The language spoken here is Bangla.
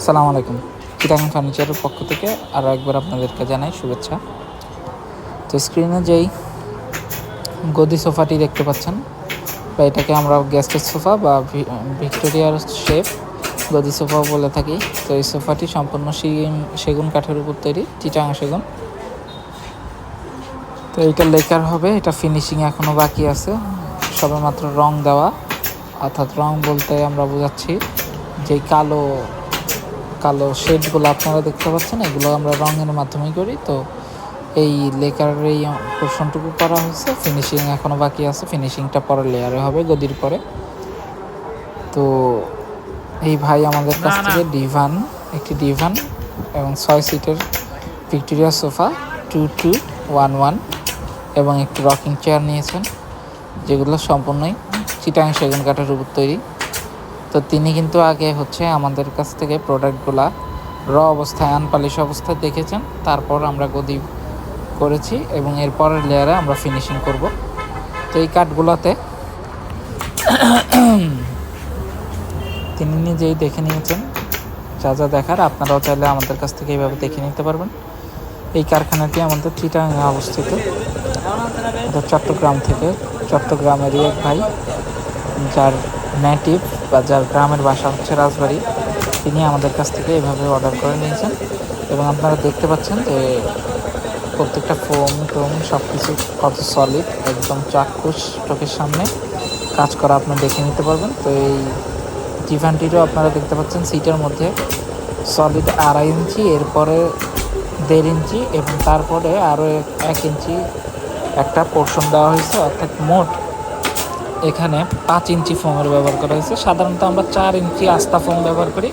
আসসালামু আলাইকুম। চিটাগাং ফার্নিচারের পক্ষ থেকে আরও একবার আপনাদেরকে জানাই শুভেচ্ছা। তো স্ক্রিনে যেই গদি সোফাটি দেখতে পাচ্ছেন, বা এটাকে আমরা গেস্টের সোফা বা ভিক্টোরিয়ার শেপ গদি সোফাও বলে থাকি। তো এই সোফাটি সম্পূর্ণ সেগুন কাঠের উপর তৈরি, চিটাগাং সেগুন। তো এইটা লেকার হবে, এটা ফিনিশিং এখনও বাকি আছে, সবেমাত্র রং দেওয়া। অর্থাৎ রং বলতে আমরা বোঝাচ্ছি যেই কালো কালো শেডগুলো আপনারা দেখতে পাচ্ছেন, এগুলো আমরা রঙের মাধ্যমেই করি। তো এই লেকারের এই পোর্শনটুকু করা হয়েছে, ফিনিশিং এখনও বাকি আছে, ফিনিশিংটা পরের লেয়ারে হবে গদির পরে। তো এই ভাই আমাদের কাছ থেকে একটি ডিভান এবং 6 সিটের ভিক্টোরিয়া সোফা 2211 এবং একটি রকিং চেয়ার নিয়েছেন, যেগুলো সম্পূর্ণই চিটাগাং সেগুন কাঠের উপর তৈরি। তো তিনি কিন্তু আগে আমাদের কাছ থেকে প্রোডাক্টগুলা অবস্থায় আনপালিশ অবস্থায় দেখেছেন, তারপর আমরা গদি করেছি এবং এর পরের লেয়ারে আমরা ফিনিশিং করব। তো এই কাঠগুলোতে তিনি নিজেই দেখে নিয়েছেন, যা যা দেখার আপনারাও চাইলে আমাদের কাছ থেকে এইভাবে দেখে নিতে পারবেন। এই কারখানাটি আমাদের চিটাগাংয়ে অবস্থিত, এটা চট্টগ্রামেরই এক ভাই, যার নেটিভ বা যার গ্রামের বাসা রাজবাড়ি, তিনি আমাদের কাছ থেকে এভাবে অর্ডার করে নিয়েছেন। এবং আপনারা দেখতে পাচ্ছেন যে প্রত্যেকটা ফোম টোম সব কিছু কত সলিড, একদম চাক্ষুষ চোখের সামনে কাজ করা আপনি দেখে নিতে পারবেন। তো এই ডিভানটিরও আপনারা দেখতে পাচ্ছেন সিটের মধ্যে সলিড 2.5 ইঞ্চি, এরপরে 1.5 ইঞ্চি এবং তারপরে আরও 1 ইঞ্চি একটা পোর্শন দেওয়া হয়েছে। অর্থাৎ মোট এখানে 5 ইঞ্চি ফোমের ব্যবহার করা হয়েছে। সাধারণত আমরা 4 ইঞ্চি আস্তা ফোম ব্যবহার করি,